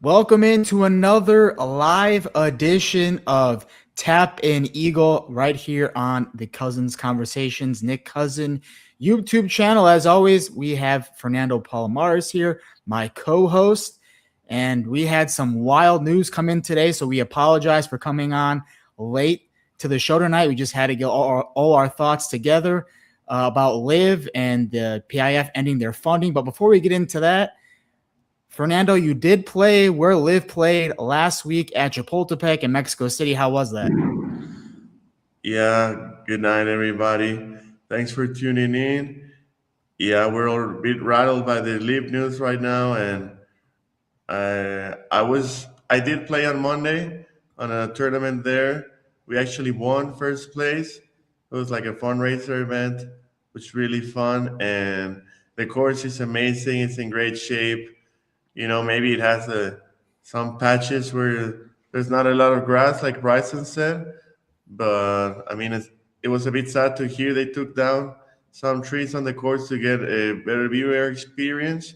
Welcome into another live edition of Tap and Eagle right here on the Cousins Conversations, Nick Cousin YouTube channel. As always, we have Fernando Palomares here, my co-host, and we had some wild news come in today, so we apologize for coming on late to the show tonight. We just had to get all our thoughts together about LIV and the PIF ending their funding. But before we get into that, Fernando, you did play where LIV played last week at Chapultepec in Mexico City. How was that? Yeah, good night, everybody. Thanks for tuning in. Yeah, we're all a bit rattled by the LIV news right now, and I did play on Monday on a tournament there. We actually won first place. It was like a fundraiser event, which was really fun, and the course is amazing. It's in great shape. Maybe it has some patches where there's not a lot of grass, like Bryson said. But I mean, it was a bit sad to hear they took down some trees on the course to get a better viewer experience.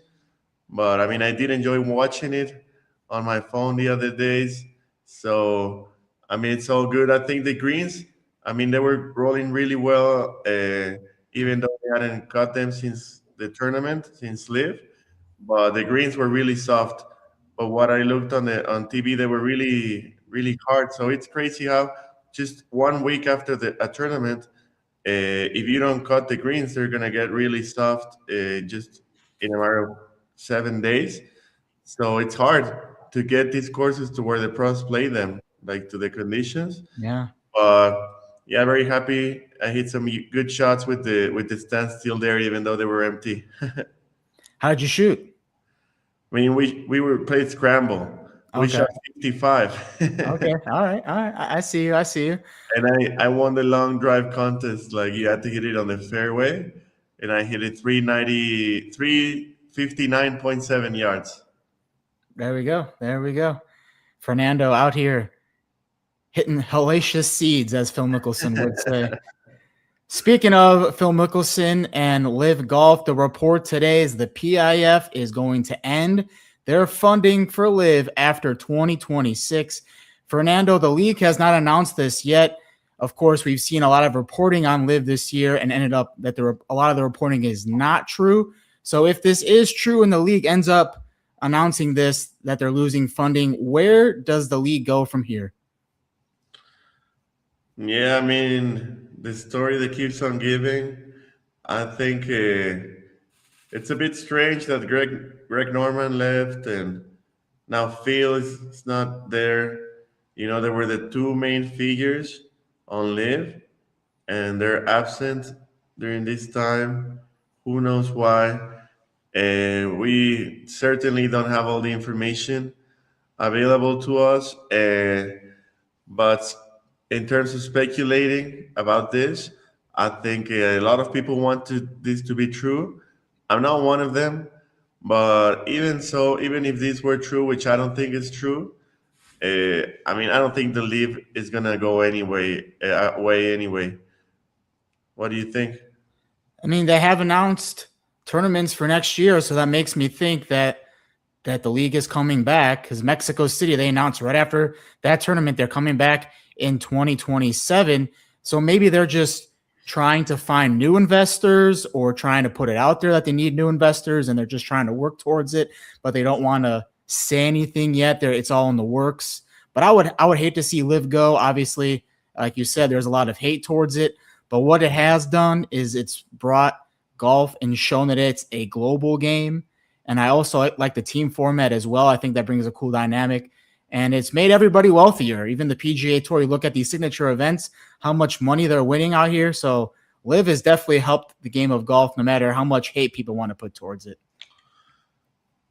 But I mean, I did enjoy watching it on my phone the other days. So I mean, it's all good. I think the greens, I mean, they were rolling really well, even though they hadn't cut them since the tournament, since live. But the greens were really soft. But what I looked on TV, they were really really hard. So it's crazy how just 1 week after a tournament, if you don't cut the greens, they're gonna get really soft just in a matter of 7 days. So it's hard to get these courses to where the pros play them, like to the conditions. Yeah. But yeah, very happy. I hit some good shots with the standstill there, even though they were empty. How did you shoot? I mean, we were played scramble. We Okay. shot 55, Okay. and All right. All right. I see you. I see you. I won the long drive contest. Like you had to hit it on the fairway, and I hit it 359.7 yards. There we go. There we go. Fernando out here hitting hellacious seeds, as Phil Mickelson would say. Speaking of Phil Mickelson and LIV Golf, the report today is the PIF is going to end their funding for LIV after 2026. Fernando, the league has not announced this yet. Of course, we've seen a lot of reporting on LIV this year and ended up that a lot of the reporting is not true. So if this is true and the league ends up announcing this, that they're losing funding, where does the league go from here? Yeah, I mean the story that keeps on giving. I think it's a bit strange that Greg Norman left, and now Phil is not there. There were the two main figures on Live, and they're absent during this time. Who knows why? And we certainly don't have all the information available to us. But in terms of speculating about this, I think a lot of people want this to be true. I'm not one of them, but even so, even if this were true, which I don't think is true, I mean, I don't think the leave is gonna go away anyway. What do you think? I mean, they have announced tournaments for next year, so that makes me think that the league is coming back because Mexico City, they announced right after that tournament they're coming back in 2027. So maybe they're just trying to find new investors or trying to put it out there that they need new investors and they're just trying to work towards it, but they don't want to say anything yet. It's all in the works. But I would hate to see LIV go. Obviously, like you said, there's a lot of hate towards it. But what it has done is it's brought golf and shown that it's a global game. And I also like the team format as well. I think that brings a cool dynamic. And it's made everybody wealthier. Even the PGA Tour, you look at these signature events, how much money they're winning out here. So LIV has definitely helped the game of golf, no matter how much hate people want to put towards it.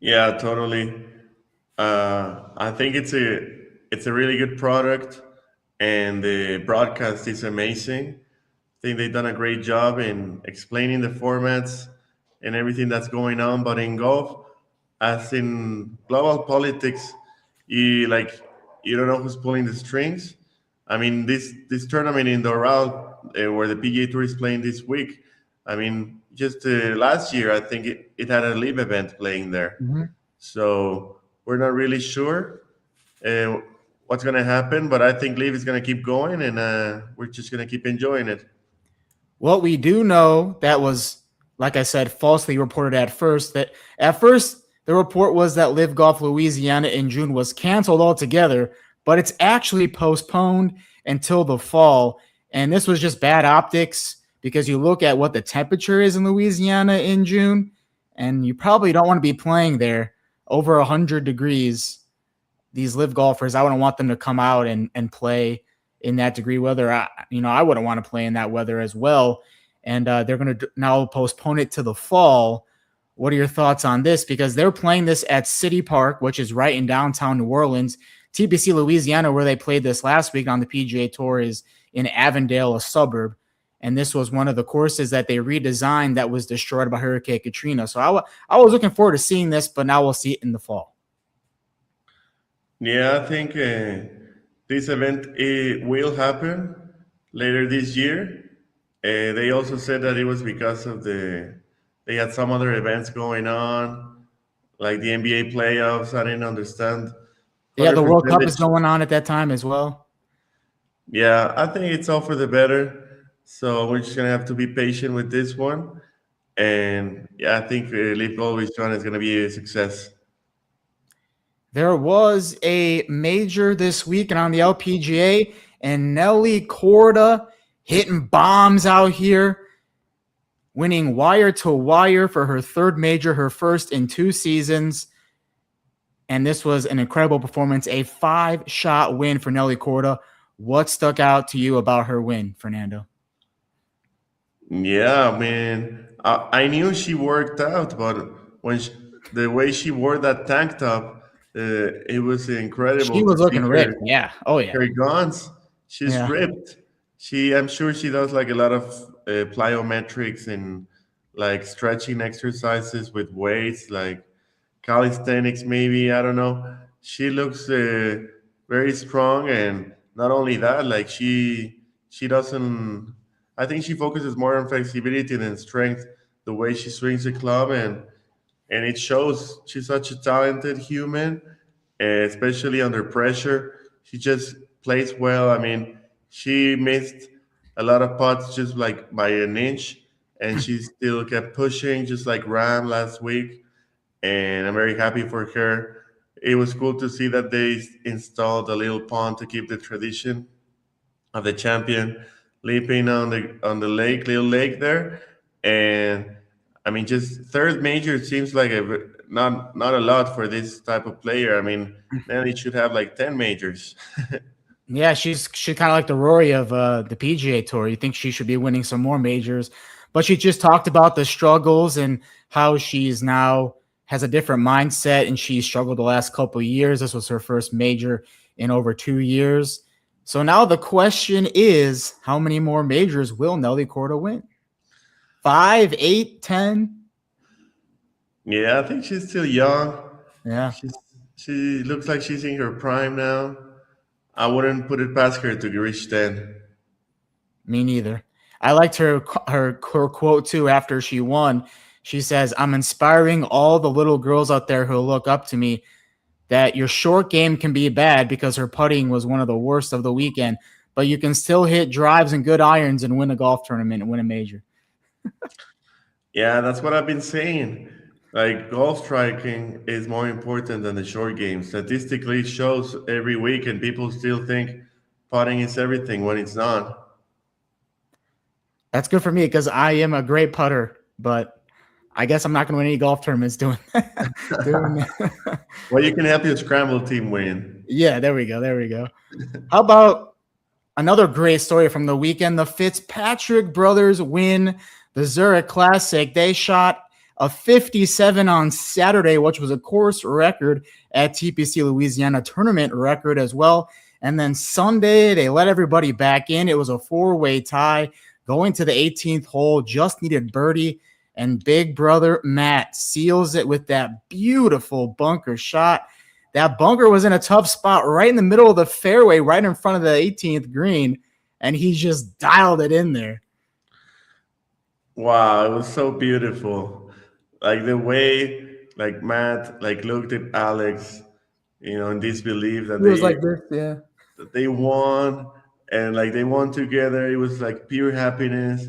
Yeah, totally. I think it's a really good product, and the broadcast is amazing. I think they've done a great job in explaining the formats and everything that's going on. But in golf, as in global politics, you don't know who's pulling the strings. I mean, this tournament in Doral, where the PGA Tour is playing this week. I mean, just last year, I think it had a live event playing there. Mhm. So we're not really sure uh, what's going to happen, but I think LIV is going to keep going, and we're just going to keep enjoying it. What we do know that was, like I said, falsely reported at first, that at first the report was that LIV Golf Louisiana in June was canceled altogether, but it's actually postponed until the fall. And this was just bad optics because you look at what the temperature is in Louisiana in June, and you probably don't want to be playing there over 100 degrees. These LIV golfers, I wouldn't want them to come out and play in that degree weather. I wouldn't want to play in that weather as well. And they're going to now postpone it to the fall. What are your thoughts on this? Because they're playing this at City Park, which is right in downtown New Orleans. TPC Louisiana, where they played this last week on the PGA Tour, is in Avondale, a suburb. And this was one of the courses that they redesigned that was destroyed by Hurricane Katrina. So I was looking forward to seeing this, but now we'll see it in the fall. Yeah, I think this event will happen later this year. They also said that it was because of they had some other events going on, like the NBA playoffs. I didn't understand Yeah, the World Cup is 100%. going on at that time as well. Yeah, I think it's all for the better. So we're just gonna have to be patient with this one. And yeah, I think LIV Golf Louisiana is gonna be a success. There was a major this week and on the LPGA, and Nelly Korda hitting bombs out here, winning wire to wire for her third major, her first in 2 seasons. And this was an incredible performance, a 5-shot win for Nelly Korda. What stuck out to you about her win, Fernando? Yeah, man. I knew she worked out, but the way she wore that tank top, it was She incredible to was see looking ripped. Yeah. Oh, yeah. her guns. She's Yeah. ripped. I'm sure she does like a lot of plyometrics and like stretching exercises with weights, like calisthenics, maybe. I don't know. She looks very strong, and not only that, like she doesn't. I think she focuses more on flexibility than strength. The way she swings the club, and it shows. She's such a talented human, especially under pressure. She just plays well. I mean, she missed a lot of putts just like by an inch, and she still kept pushing, just like Ram last week. And I'm very happy for her. It was cool to see that they installed a little pond to keep the tradition of the champion leaping on the lake, little lake there. And I mean, just third major seems like not a lot for this type of player. I mean, then it should have like 10 majors. Yeah, she's kind of like the Rory of the PGA Tour. You think she should be winning some more majors, but she just talked about the struggles and how she's now has a different mindset, and she struggled the last couple of years. This was her first major in over 2 years. So now the question is, how many more majors will Nelly Korda win? 5, 8, 10? Yeah, I think she's still young. Yeah, She's she looks like she's in her prime now. I wouldn't put it past her to reach 10. me neither. I liked her quote too after she won. She says, "I'm inspiring all the little girls out there who look up to me that your short game can be bad," because her putting was one of the worst of the weekend, "but you can still hit drives and good irons and win a golf tournament and win a major." Yeah, that's what I've been saying. Like golf striking is more important than the short game. Statistically, it shows every week, and people still think putting is everything when it's not. That's good for me because I am a great putter, but I guess I'm not going to win any golf tournaments doing that. doing that. Well, you can help your scramble team win. Yeah, there we go. There we go. How about another great story from the weekend? The Fitzpatrick brothers win the Zurich Classic. They shot a 57 on Saturday, which was a course record at TPC Louisiana tournament record as well. And then Sunday, they let everybody back in. It was a 4-way tie going to the 18th hole, just needed birdie. And big brother Matt seals it with that beautiful bunker shot. That bunker was in a tough spot right in the middle of the fairway, right in front of the 18th green, and he just dialed it in there. Wow, it was so beautiful. Like the way like Matt like looked at Alex in disbelief that It was like this, yeah. they won, and like they won together. It was like pure happiness.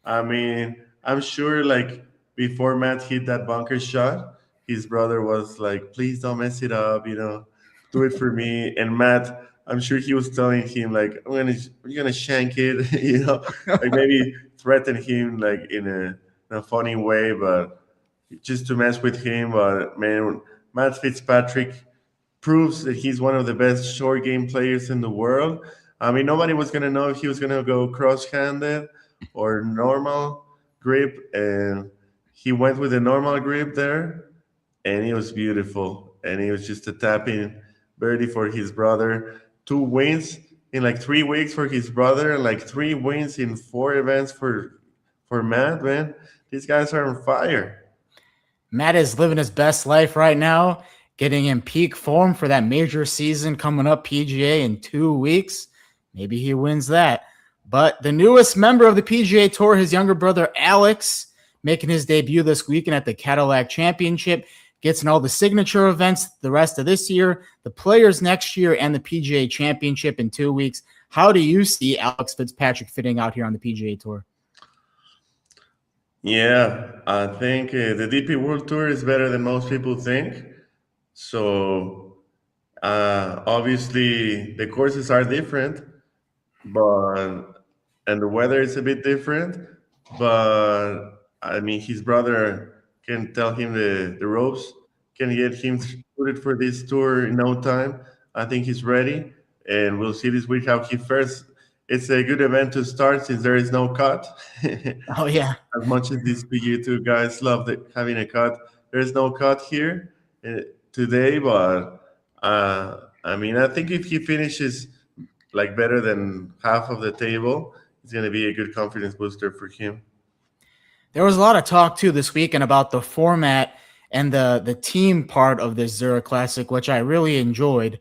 I mean, I'm sure like before Matt hit that bunker shot, his brother was like, please don't mess it up, do it for me. And Matt, I'm sure he was telling him like, you're gonna shank it, like maybe threaten him like in a funny way, but just to mess with him. But man, Matt Fitzpatrick proves that he's one of the best short game players in the world. I mean, nobody was going to know if he was going to go cross handed or normal grip. And he went with a normal grip there, and it was beautiful. And he was just a tapping birdie for his brother. 2 wins in like 3 weeks for his brother, and like 3 wins in 4 events for Matt, man. These guys are on fire. Matt is living his best life right now, getting in peak form for that major season coming up, PGA, in 2 weeks. Maybe he wins that. But the newest member of the PGA Tour, his younger brother Alex, making his debut this weekend at the Cadillac Championship, gets in all the signature events the rest of this year, the Players next year, and the PGA Championship in 2 weeks. How do you see Alex Fitzpatrick fitting out here on the PGA Tour? Yeah, I think the DP World Tour is better than most people think. So obviously the courses are different, but and the weather is a bit different. But I mean, his brother can tell him the ropes, can get him suited for this tour in no time. I think he's ready, and we'll see this week how he fares. It's a good event to start since there is no cut. Oh, yeah. As much as these PGA Tour guys love having a cut, there's no cut here today. But I mean, I think if he finishes like better than half of the table, it's going to be a good confidence booster for him. There was a lot of talk too this weekend about the format and the team part of this Zurich Classic, which I really enjoyed.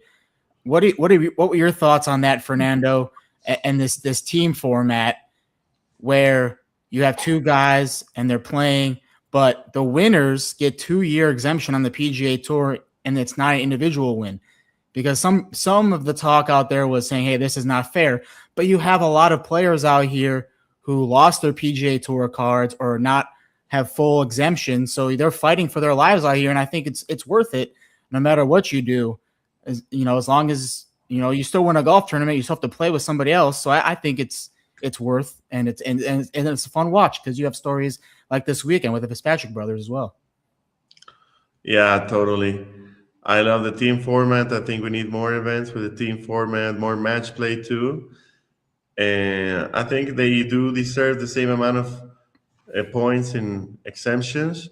What were your thoughts on that, Fernando, and this team format where you have two guys and they're playing, but the winners get 2-year exemption on the PGA Tour, and it's not an individual win? Because some of the talk out there was saying, hey, this is not fair. But you have a lot of players out here who lost their PGA Tour cards or not have full exemption, so they're fighting for their lives out here, and I think it's worth it no matter what you do. As long as you still win a golf tournament, you still have to play with somebody else. So I think it's worth, and it's a fun watch because you have stories like this weekend with the Fitzpatrick brothers as well. Yeah, totally. I love the team format. I think we need more events with the team format, more match play too. And I think they do deserve the same amount of points in exemptions.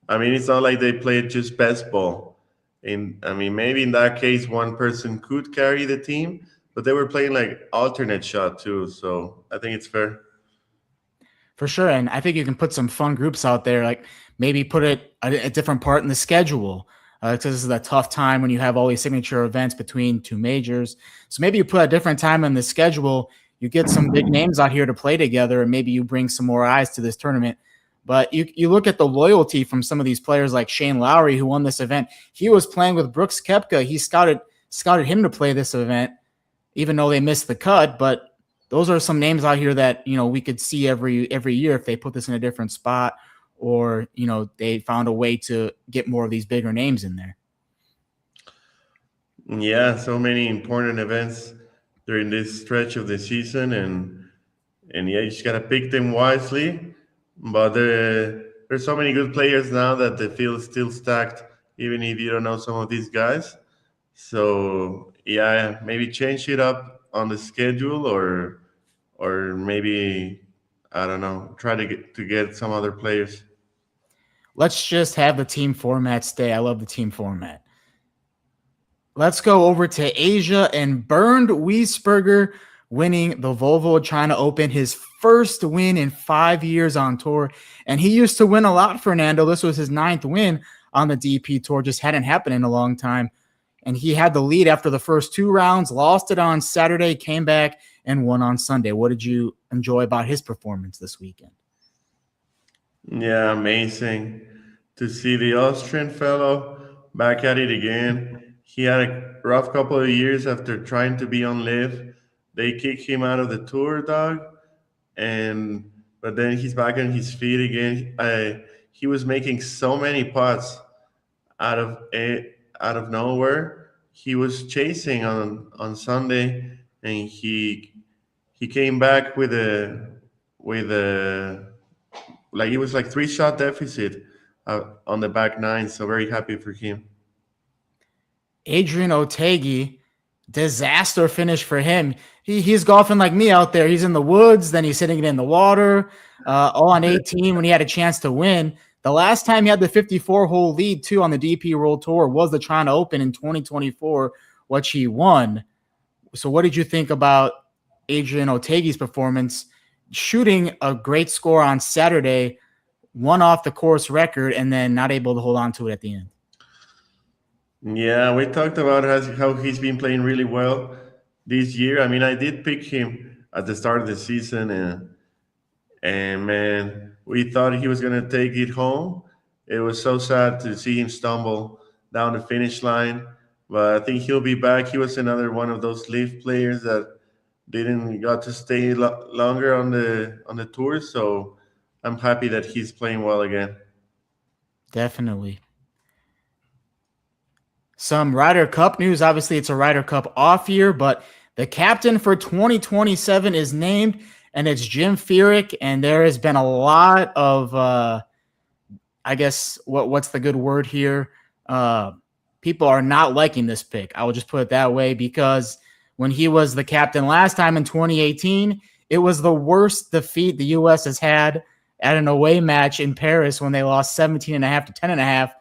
I mean, it's not like they played just best ball. I mean, maybe in that case, one person could carry the team, but they were playing like alternate shot too. So I think it's fair. For sure. And I think you can put some fun groups out there, like maybe put it a different part in the schedule. Because this is a tough time when you have all these signature events between two majors. So maybe you put a different time in the schedule. You get some big names out here to play together, and maybe you bring some more eyes to this tournament. But you look at the loyalty from some of these players like Shane Lowry, who won this event. He was playing with Brooks Koepka. He scouted him to play this event, even though they missed the cut. But those are some names out here that we could see every year if they put this in a different spot, or they found a way to get more of these bigger names in there. Yeah, so many important events during this stretch of the season, and yeah, you just gotta pick them wisely. But there's so many good players now that the field is still stacked, even if you don't know some of these guys. So yeah, maybe change it up on the schedule, or maybe I don't know, try to get some other players. Let's just have the team format stay. I love the team format. Let's go over to Asia, and Bernd Wiesberger winning the Volvo China Open, his first win in 5 years on tour. And he used to win a lot, Fernando. This was his 9th win on the DP Tour. Just hadn't happened in a long time. And he had the lead after the first 2 rounds, lost it on Saturday, came back, and won on Sunday. What did you enjoy about his performance this weekend? Yeah, amazing to see the Austrian fellow back at it again. he had a rough couple of years after trying to be on LIV. They kicked him out of the tour, dog, and but then he's back on his feet again. He was making so many putts out of nowhere. He was chasing on Sunday, and he came back with a like it was like 3 shot deficit on the back nine. So very happy for him. Adrian Otegi, disaster finish for him. He's golfing like me out there. He's in the woods, then he's hitting it in the water, all on 18 when he had a chance to win. The last time he had the 54-hole lead, too, on the DP World Tour was the Toronto Open in 2024, which he won. So what did you think about Adrian Otegi's performance, shooting a great score on Saturday, one off the course record, and then not able to hold on to it at the end? Yeah, we talked about how he's been playing really well this year. I mean, I did pick him at the start of the season, and man, we thought he was gonna take it home. It was so sad to see him stumble down the finish line, but I think he'll be back. He was another one of those LIV players that didn't got to stay longer on the tour. So I'm happy that he's playing well again. Definitely. Some Ryder Cup news. Obviously, it's a Ryder Cup off year, but the captain for 2027 is named, and it's Jim Furyk. And there has been a lot of, I guess, what's the good word here? People are not liking this pick. I will just put it that way, because when he was the captain last time in 2018, it was the worst defeat the U.S. has had at an away match in Paris when they lost 17.5 to 10.5.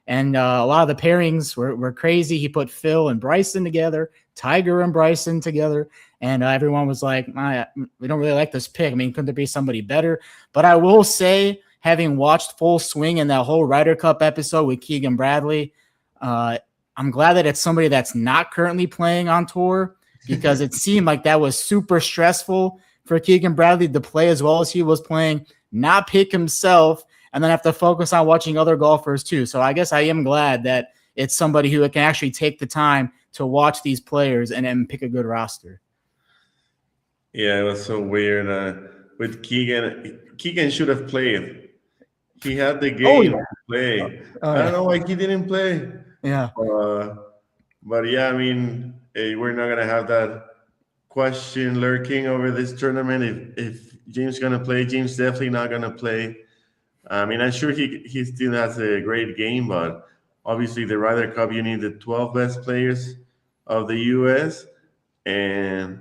And a lot of the pairings were crazy. He put Phil and Bryson together, Tiger and Bryson together, and everyone was like, we don't really like this pick. I mean, couldn't there be somebody better? But I will say, having watched Full Swing in that whole Ryder Cup episode with Keegan Bradley, I'm glad that it's somebody that's not currently playing on tour, because it seemed like that was super stressful for Keegan Bradley to play as well as he was playing, not pick himself, and then have to focus on watching other golfers too. So I guess I am glad that it's somebody who can actually take the time to watch these players and pick a good roster. Yeah, it was so weird with Keegan. Keegan should have played. He had the game to play. I don't know why he didn't play. Yeah. But yeah, I mean, we're not going to have that question lurking over this tournament. If James going to play, James definitely not going to play. I mean, I'm sure he still has a great game, but obviously the Ryder Cup, you need the 12 best players of the U.S. and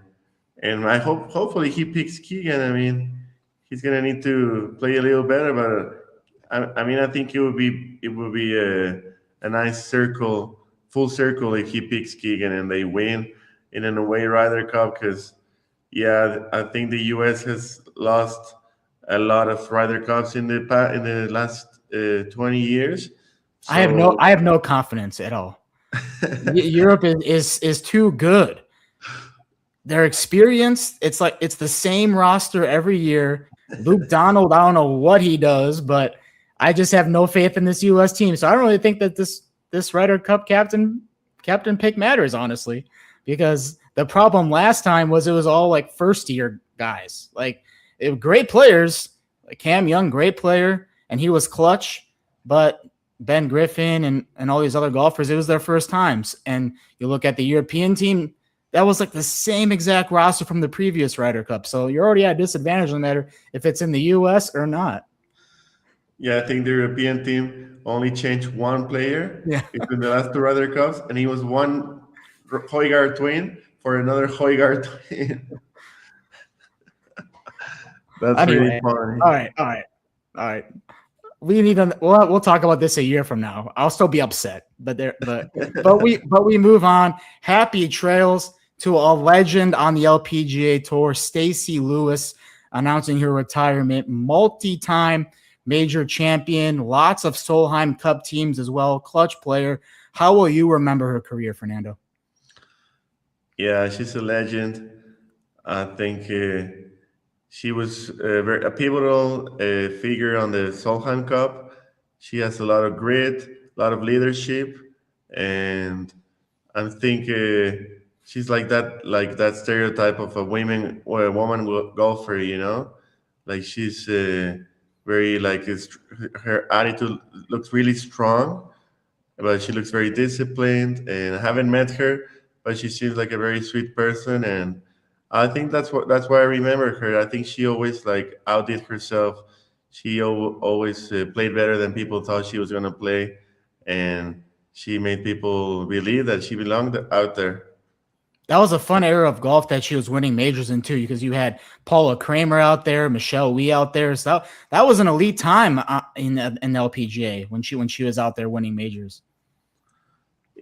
I hopefully he picks Keegan. I mean, he's gonna need to play a little better, but I mean, I think it would be a nice full circle if he picks Keegan and they win in an away Ryder Cup, because yeah, I think the U.S. has lost a lot of Ryder Cups in the last 20 years. So, I have no confidence at all. Europe is too good. Their experience, it's the same roster every year. Luke Donald, I don't know what he does, but I just have no faith in this U.S. team. So I don't really think that this Ryder Cup captain pick matters, honestly, because the problem last time was it was all like first year guys, great players, like Cam Young, great player, and he was clutch, but Ben Griffin and all these other golfers, it was their first times. And you look at the European team, that was like the same exact roster from the previous Ryder Cup. So you're already at a disadvantage no matter if it's in the U.S. or not. Yeah, I think the European team only changed one player between the last two Ryder Cups, and he was one Højgaard twin for another Højgaard twin. That's really funny. All right. We'll talk about this a year from now. I'll still be upset, but we move on. Happy trails to a legend on the LPGA Tour, Stacy Lewis, announcing her retirement. Multi-time major champion, lots of Solheim Cup teams as well, clutch player. How will you remember her career, Fernando? Yeah, she's a legend. I think she was a pivotal figure on the Solheim Cup. She has a lot of grit, a lot of leadership, and I think she's like that stereotype of a women or a woman golfer. Like she's very like her attitude looks really strong, but she looks very disciplined. And I haven't met her, but she seems like a very sweet person, and I think that's why I remember her. I think she always like outdid herself. She always played better than people thought she was gonna play, and she made people believe that she belonged out there. That was a fun era of golf that she was winning majors in too, because you had Paula Kramer out there, Michelle Wie out there. So that was an elite time in LPGA when she was out there winning majors.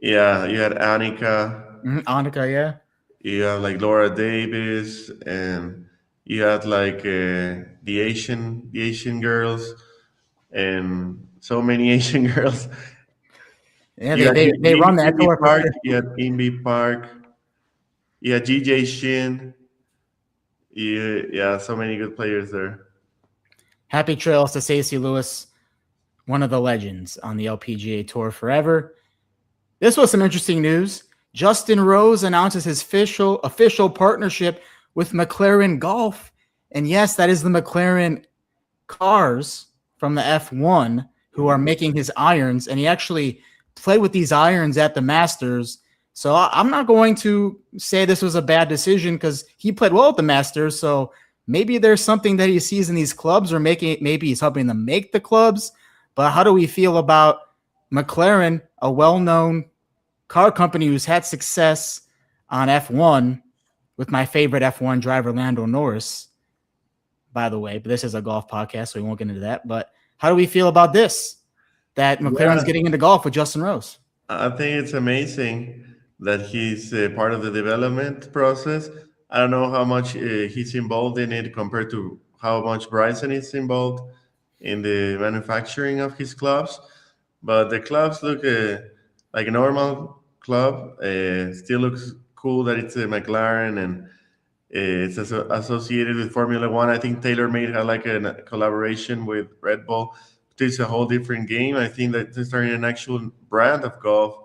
Yeah, you had Annika, Annika, yeah. you have like Laura Davis, and you had like the Asian girls, and so many Asian girls. Yeah, You had they run that Inby tour for Park, sure. you had Inby Park, you had GJ Shin, yeah, so many good players there. Happy trails to Stacy Lewis, one of the legends on the LPGA Tour forever. This was some interesting news. Justin Rose announces his official partnership with McLaren Golf. And yes, that is the McLaren cars from the F1 who are making his irons. And he actually played with these irons at the Masters. So I'm not going to say this was a bad decision because he played well at the Masters. So maybe there's something that he sees in these clubs, or maybe he's helping them make the clubs. But how do we feel about McLaren, a well-known car company who's had success on F1 with my favorite F1 driver, Lando Norris, by the way, but this is a golf podcast, so we won't get into that. But how do we feel about this, that McLaren's getting into golf with Justin Rose? I think it's amazing that he's part of the development process. I don't know how much he's involved in it compared to how much Bryson is involved in the manufacturing of his clubs, but the clubs look like a normal club. Still looks cool that it's a McLaren, and it's associated with Formula One. I think TaylorMade had like a collaboration with Red Bull. It's a whole different game. I think that they're starting an actual brand of golf.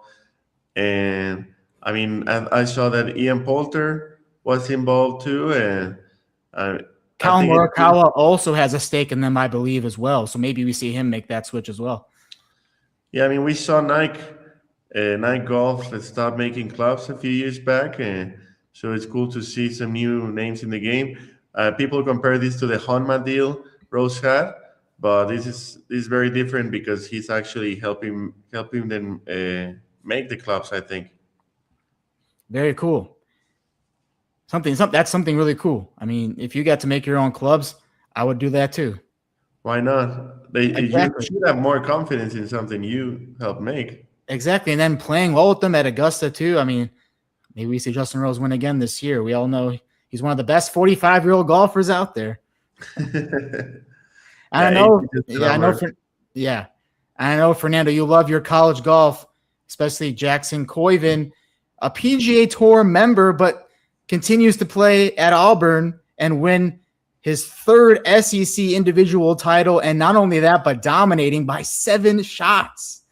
And I mean, I saw that Ian Poulter was involved too, and I Colin think Morikawa also has a stake in them, I believe, as well. So maybe we see him make that switch as well. yeah, I mean, we saw Nike Golf stop making clubs a few years back, and so it's cool to see some new names in the game. People compare this to the Honma deal Rose had, but this is very different because he's actually helping them make the clubs, I think. Very cool. That's something really cool. I mean, if you got to make your own clubs, I would do that too. Why not? You should have more confidence in something you help make. Exactly. And then playing well with them at Augusta too. I mean, maybe we see Justin Rose win again this year. We all know he's one of the best 45-year-old golfers out there. I know. Yeah, I know, Fernando, you love your college golf, especially Jackson Coyven, a PGA Tour member, but continues to play at Auburn and win his third SEC individual title. And not only that, but dominating by 7 shots.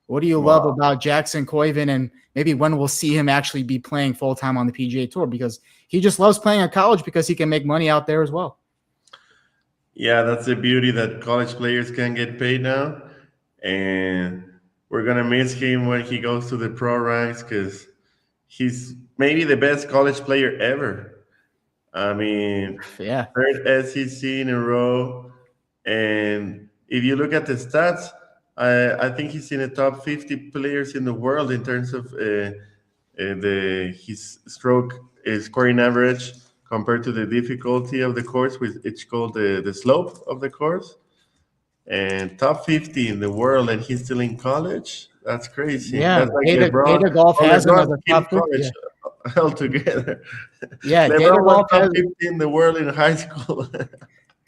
What do you love about Jackson Coyven, and maybe when we'll see him actually be playing full-time on the PGA Tour? Because he just loves playing at college because he can make money out there as well. Yeah, that's the beauty, that college players can get paid now. And we're going to miss him when he goes to the pro ranks, because he's maybe the best college player ever. I mean, yeah, third SEC in a row. And if you look at the stats, I think he's in the top 50 players in the world in terms of his stroke scoring average compared to the difficulty of the course, which it's called the slope of the course. And top 50 in the world, and he's still in college. That's crazy. Yeah, That's like Data Golf has him as a top 50. Altogether. Yeah, LeBron Data Golf top has 50 in the world in high school.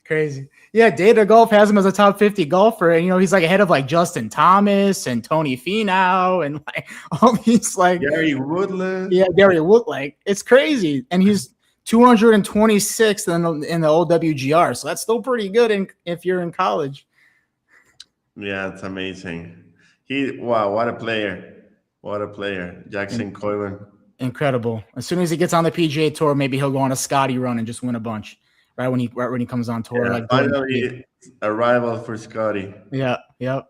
Crazy. Yeah, Data Golf has him as a top 50 golfer, and he's like ahead of like Justin Thomas and Tony Finau and like all these like Gary Woodland. Yeah, Gary Wood. Like, it's crazy, and he's 226th in the old WGR, so that's still pretty good if you're in college. Yeah, it's amazing. Wow, what a player. What a player, Jackson Coylan. Incredible. As soon as he gets on the PGA Tour, maybe he'll go on a Scotty run and just win a bunch. Right when he comes on tour, Yeah, like finally a rival for Scotty. Yeah, yep.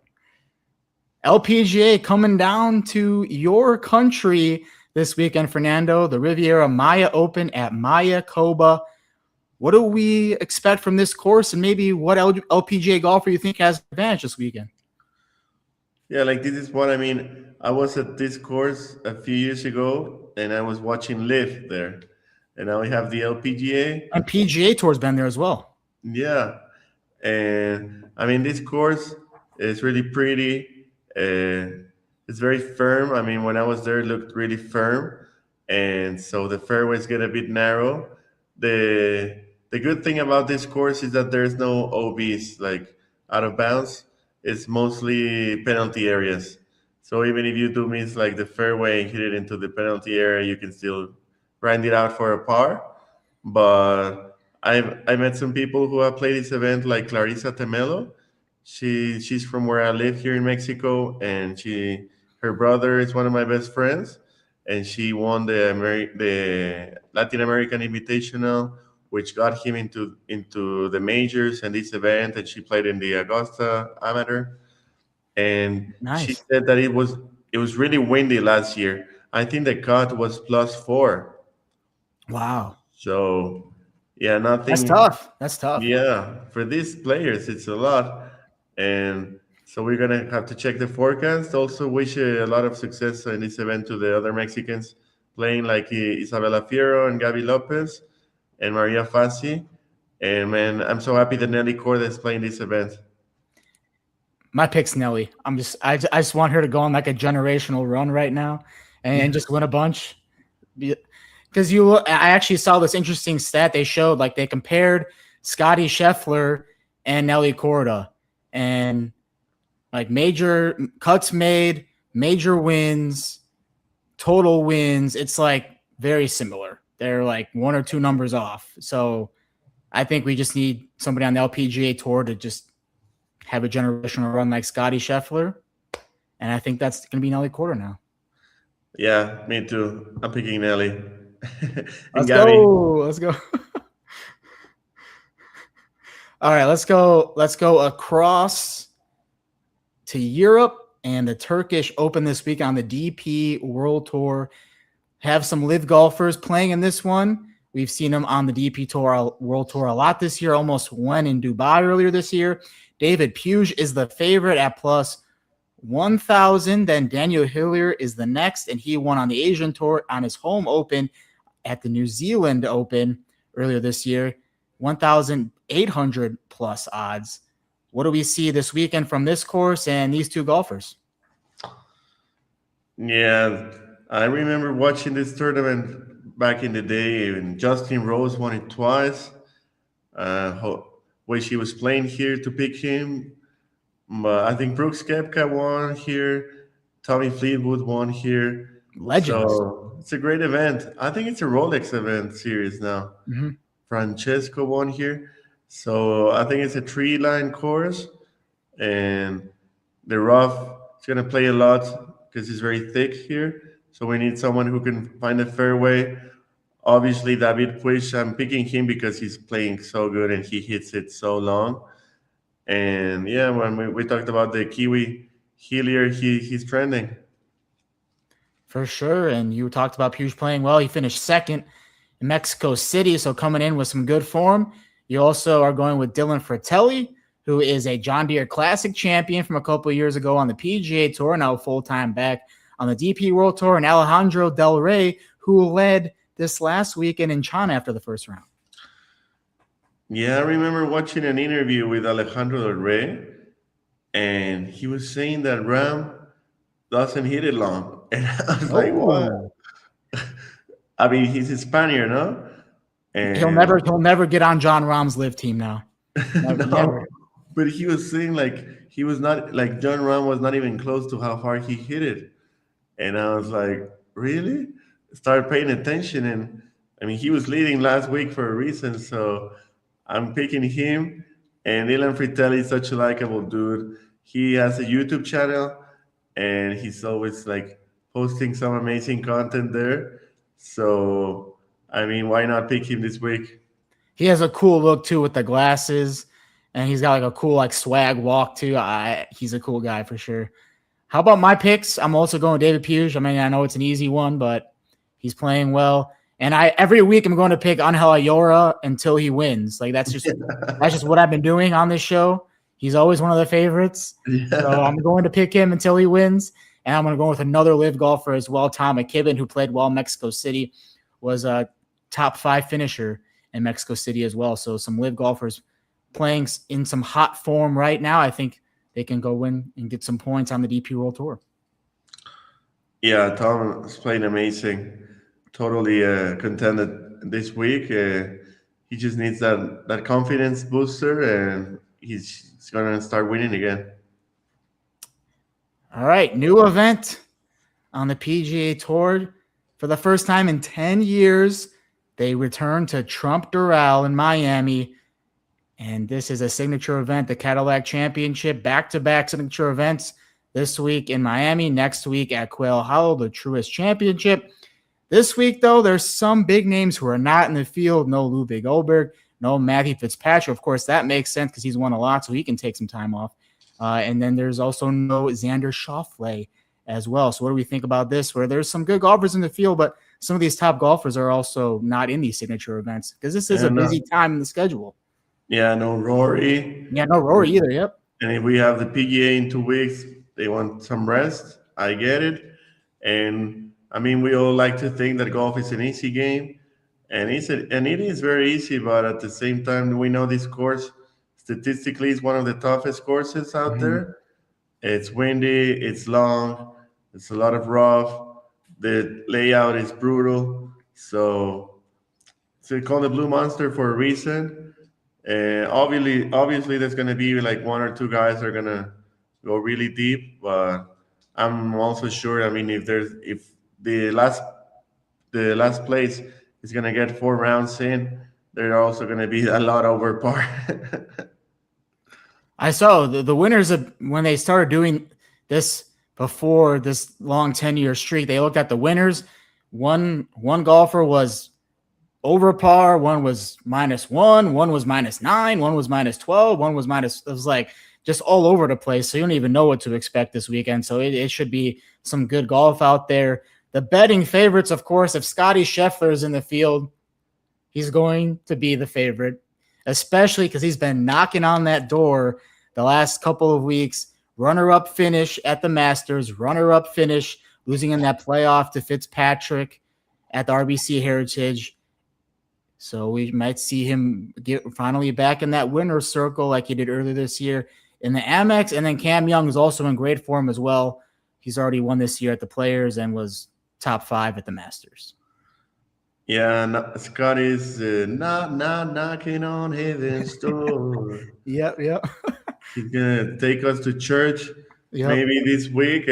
LPGA coming down to your country this weekend, Fernando. The Riviera Maya Open at Mayakoba. What do we expect from this course, and maybe what LPGA golfer you think has advantage this weekend? Yeah, like this is what I mean. I was at this course a few years ago, and I was watching LIV there, and now we have the LPGA. And PGA Tour's been there as well. Yeah, and I mean this course is really pretty. It's very firm. I mean, when I was there, it looked really firm, and so the fairways get a bit narrow. The good thing about this course is that there's no OBs, like out of bounds. It's mostly penalty areas. So even if you do miss like the fairway and hit it into the penalty area, you can still grind it out for a par. But I met some people who have played this event, like Clarissa Temelo. She's from where I live here in Mexico, and her brother is one of my best friends, and she won the Latin American Invitational, which got him into the majors and this event, and she played in the Augusta Amateur. And she Nice. said that it was really windy last year. I think the cut was +4. Wow. So yeah, nothing. That's tough. That's tough. Yeah, for these players, it's a lot, and so we're gonna have to check the forecast. Also, wish a lot of success in this event to the other Mexicans playing, like Isabela Fierro and Gaby Lopez and Maria Fassi. And man, I'm so happy that Nelly Korda is playing this event. My pick's Nelly. I just want her to go on like a generational run right now and just win a bunch. Because I actually saw this interesting stat they showed. Like they compared Scotty Scheffler and Nelly Korda, and like major cuts made, major wins, total wins. It's like very similar. They're like one or two numbers off. So I think we just need somebody on the LPGA Tour to just have a generational run like Scotty Scheffler. And I think that's going to be Nelly Korda now. Yeah, me too. I'm picking Nelly. Let's go. Let's go. All right, let's go across to Europe and the Turkish Open this week on the DP World Tour. Have some LIV golfers playing in this one. We've seen them on the DP Tour World Tour a lot this year, almost won in Dubai earlier this year. David Puig is the favorite at +1,000. Then Daniel Hillier is the next, and he won on the Asian Tour on his home Open at the New Zealand Open earlier this year. 1,800 plus odds. What do we see this weekend from this course and these two golfers? Yeah, I remember watching this tournament back in the day, and Justin Rose won it twice. Wish he was playing here to pick him. But I think Brooks Koepka won here. Tommy Fleetwood won here. Legends. So it's a great event. I think it's a Rolex event series now. Mm-hmm. Francesco won here. So I think it's a 3-line course, and the rough is going to play a lot because it's very thick here. So we need someone who can find a fairway. Obviously, David Puig, I'm picking him because he's playing so good and he hits it so long. And yeah, when we talked about the Kiwi Hillier, he's trending. For sure. And you talked about Puig playing well. He finished second in Mexico City, so coming in with some good form. You also are going with Dylan Fratelli, who is a John Deere Classic champion from a couple of years ago on the PGA Tour, now full-time back on the DP World Tour, and Alejandro Del Rey, who led this last weekend in China after the first round. Yeah, I remember watching an interview with Alejandro Del Rey, and he was saying that Ram doesn't hit it long. And I was like, what? I mean, he's a Spaniard, no? And He'll never get on John Rahm's LIV team now. Never. But he was saying like he was not like John Rahm was not even close to how far he hit it. And I was like, really? Started paying attention, and I mean he was leading last week for a reason. So I'm picking him. And Dylan Fratelli is such a likable dude. He has a YouTube channel, and he's always like posting some amazing content there. So, I mean, why not pick him this week? He has a cool look too with the glasses, and he's got like a cool like swag walk too. He's a cool guy for sure. How about my picks? I'm also going with David Puig. I mean, I know it's an easy one, but he's playing well. And every week I'm going to pick Angel Ayora until he wins. Like that's just what I've been doing on this show. He's always one of the favorites. Yeah. So I'm going to pick him until he wins. And I'm going to go with another LIV golfer as well, Tom McKibben, who played well in Mexico City, was a top 5 finisher in Mexico City as well. So some LIV golfers playing in some hot form right now. I think they can go win and get some points on the DP World Tour. Yeah, Tom is playing amazing. Totally contended this week. He just needs that confidence booster, and he's going to start winning again. All right, new event on the PGA Tour. For the first time in 10 years, they return to Trump Doral in Miami. And this is a signature event, the Cadillac Championship, back-to-back signature events this week in Miami, next week at Quail Hollow, the Truist Championship. This week, though, there's some big names who are not in the field. No Ludwig Oberg, no Matthew Fitzpatrick. Of course, that makes sense because he's won a lot, so he can take some time off. And then there's also no Xander Schauffele as well. So what do we think about this, where there's some good golfers in the field, but some of these top golfers are also not in these signature events because this is a busy time in the schedule. Yeah, no Rory. Yeah, no Rory either, yep. And if we have the PGA in 2 weeks, they want some rest. I get it. And I mean, we all like to think that golf is an easy game, and it is very easy. But at the same time, we know this course statistically is one of the toughest courses out there. It's windy, it's long, it's a lot of rough. The layout is brutal, so it's called the Blue Monster for a reason. And obviously, there's going to be like 1 or 2 guys that are going to go really deep. But I'm also sure. I mean, if the last place is going to get 4 rounds in, they're also going to be a lot over par. I saw the winners of when they started doing this before this long 10-year streak. They looked at the winners. One golfer was over par, one was -1, one was -9, one was -12, one was minus. It was like just all over the place. So you don't even know what to expect this weekend. So it should be some good golf out there. The betting favorites, of course, if Scotty Scheffler is in the field, he's going to be the favorite, especially because he's been knocking on that door the last couple of weeks. Runner-up finish at the Masters, runner-up finish, losing in that playoff to Fitzpatrick at the RBC Heritage. So we might see him get finally back in that winner's circle like he did earlier this year in the Amex. And then Cam Young is also in great form as well. He's already won this year at the Players and was top 5 at the Masters. Yeah, Scott is not knocking on heaven's door. Yep. He's gonna take us to church maybe this week.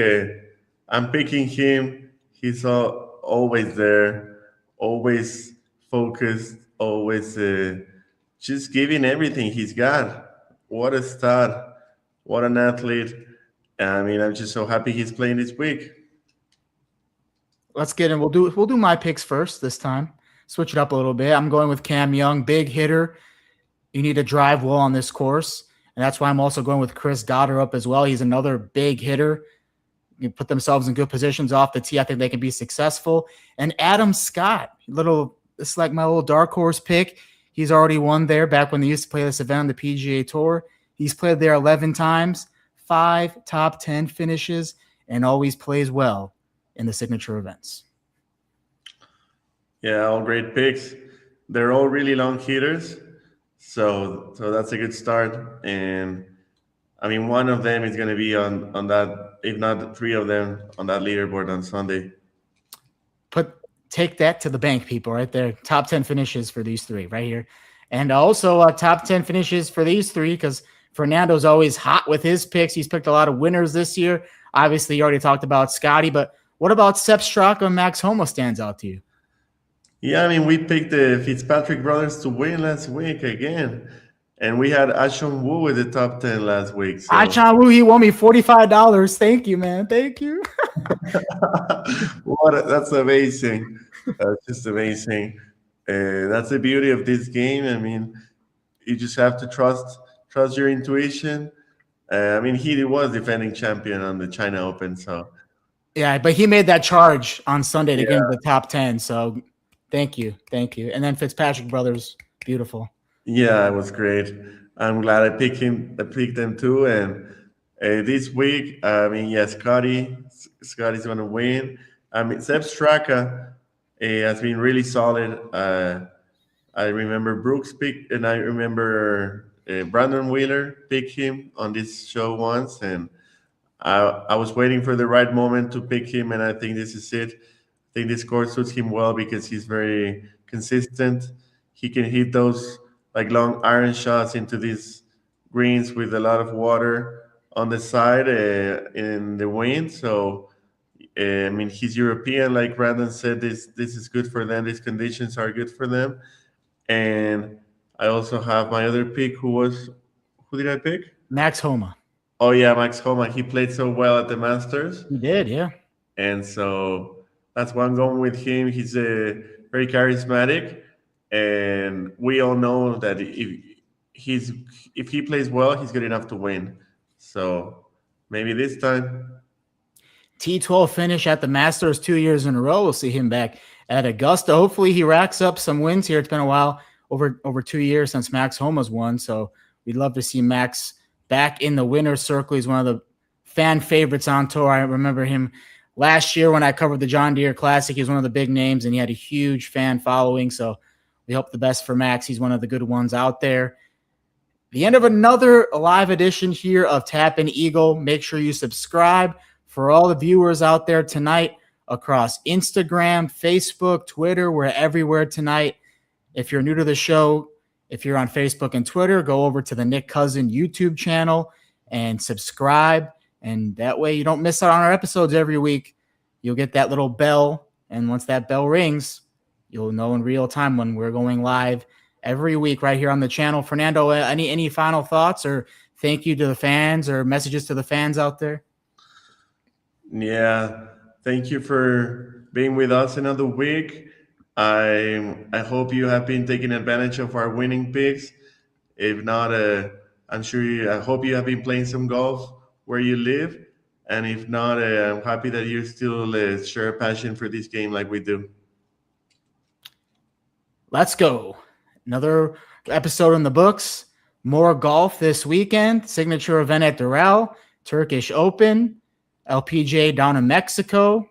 I'm picking him. He's always there, always focused, always just giving everything he's got. What a stud! What an athlete! I mean, I'm just so happy he's playing this week. Let's get in. We'll do my picks first this time. Switch it up a little bit. I'm going with Cam Young, big hitter. You need to drive well on this course, and that's why I'm also going with Chris Gotterup as well. He's another big hitter. You put themselves in good positions off the tee. I think they can be successful. And Adam Scott, it's like my little dark horse pick. He's already won there back when they used to play this event on the PGA Tour. He's played there 11 times, 5 top 10 finishes, and always plays well in the signature events. Yeah, all great picks. They're all really long hitters, so that's a good start. And I mean, one of them is going to be on that, if not 3 of them, on that leaderboard on Sunday. Take that to the bank, people, right there. Top 10 finishes for these 3 right here. And also top 10 finishes for these 3 because Fernando's always hot with his picks. He's picked a lot of winners this year. Obviously, you already talked about Scotty, but what about Sepp Straka and Max Homa stands out to you? Yeah, I mean, we picked the Fitzpatrick brothers to win last week again. And we had Ashon Wu with the top 10 last week. So Achan Wu, he won me $45. Thank you, man. Thank you. that's amazing. That's just amazing. That's the beauty of this game. I mean, you just have to trust your intuition. I mean, he was defending champion on the China Open, so Yeah, but he made that charge on Sunday to get yeah. into the top 10. So thank you. Thank you. And then Fitzpatrick brothers, beautiful. Yeah, it was great. I'm glad I picked him. I picked them too. And this week, I mean, yeah, Scotty's going to win. I mean, Seb Straka has been really solid. I remember Brooks pick, and I remember Brandon Wheeler pick him on this show once, and I was waiting for the right moment to pick him, and I think this is it. I think this course suits him well because he's very consistent. He can hit those like long iron shots into these greens with a lot of water on the side in the wind. So I mean, he's European, like Brandon said. This is good for them. These conditions are good for them. And I also have my other pick. Who did I pick? Max Homa. Oh yeah, Max Homa. He played so well at the Masters. He did, yeah. And so that's why I'm going with him. He's very charismatic, and we all know that if he plays well, he's good enough to win. So maybe this time. T12 finish at the Masters 2 years in a row. We'll see him back at Augusta. Hopefully he racks up some wins here. It's been a while, over 2 years since Max Homa's won. So we'd love to see Max back in the winner's circle. He's one of the fan favorites on tour. I remember him last year when I covered the John Deere Classic. He was one of the big names, and he had a huge fan following. So we hope the best for Max. He's one of the good ones out there. The end of another live edition here of Tap-In Eagle. Make sure you subscribe. For all the viewers out there tonight across Instagram, Facebook, Twitter, we're everywhere tonight. If you're new to the show, if you're on Facebook and Twitter, go over to the Nick Cousin YouTube channel and subscribe. And that way you don't miss out on our episodes every week. You'll get that little bell. And once that bell rings, you'll know in real time when we're going live every week right here on the channel. Fernando, any final thoughts or thank you to the fans or messages to the fans out there? Yeah, thank you for being with us another week. I hope you have been taking advantage of our winning picks. If not, I hope you have been playing some golf where you live. And if not, I'm happy that you still share a passion for this game like we do. Let's go. Another episode in the books. More golf this weekend. Signature event at Doral, Turkish Open, LPGA down in Mexico.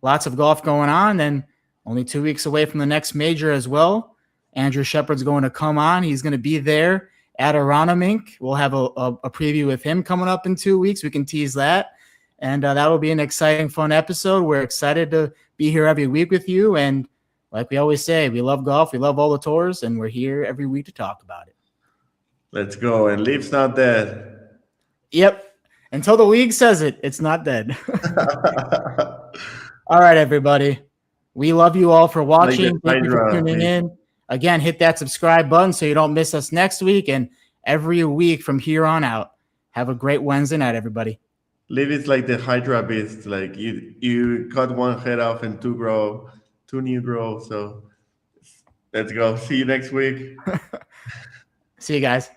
Lots of golf going on. Then only 2 weeks away from the next major as well. Andrew Shepard's going to come on. He's going to be there at Aronimink. We'll have a preview with him coming up in 2 weeks. We can tease that. And that will be an exciting, fun episode. We're excited to be here every week with you. And like we always say, we love golf. We love all the tours. And we're here every week to talk about it. Let's go. And LIV's not dead. Yep. Until the league says it, it's not dead. All right, everybody. We love you all for watching. Thank you for tuning in. Again, hit that subscribe button so you don't miss us next week and every week from here on out. Have a great Wednesday night, everybody. LIV is like the Hydra beast. Like you cut one head off and two new grow. So let's go. See you next week. See you guys.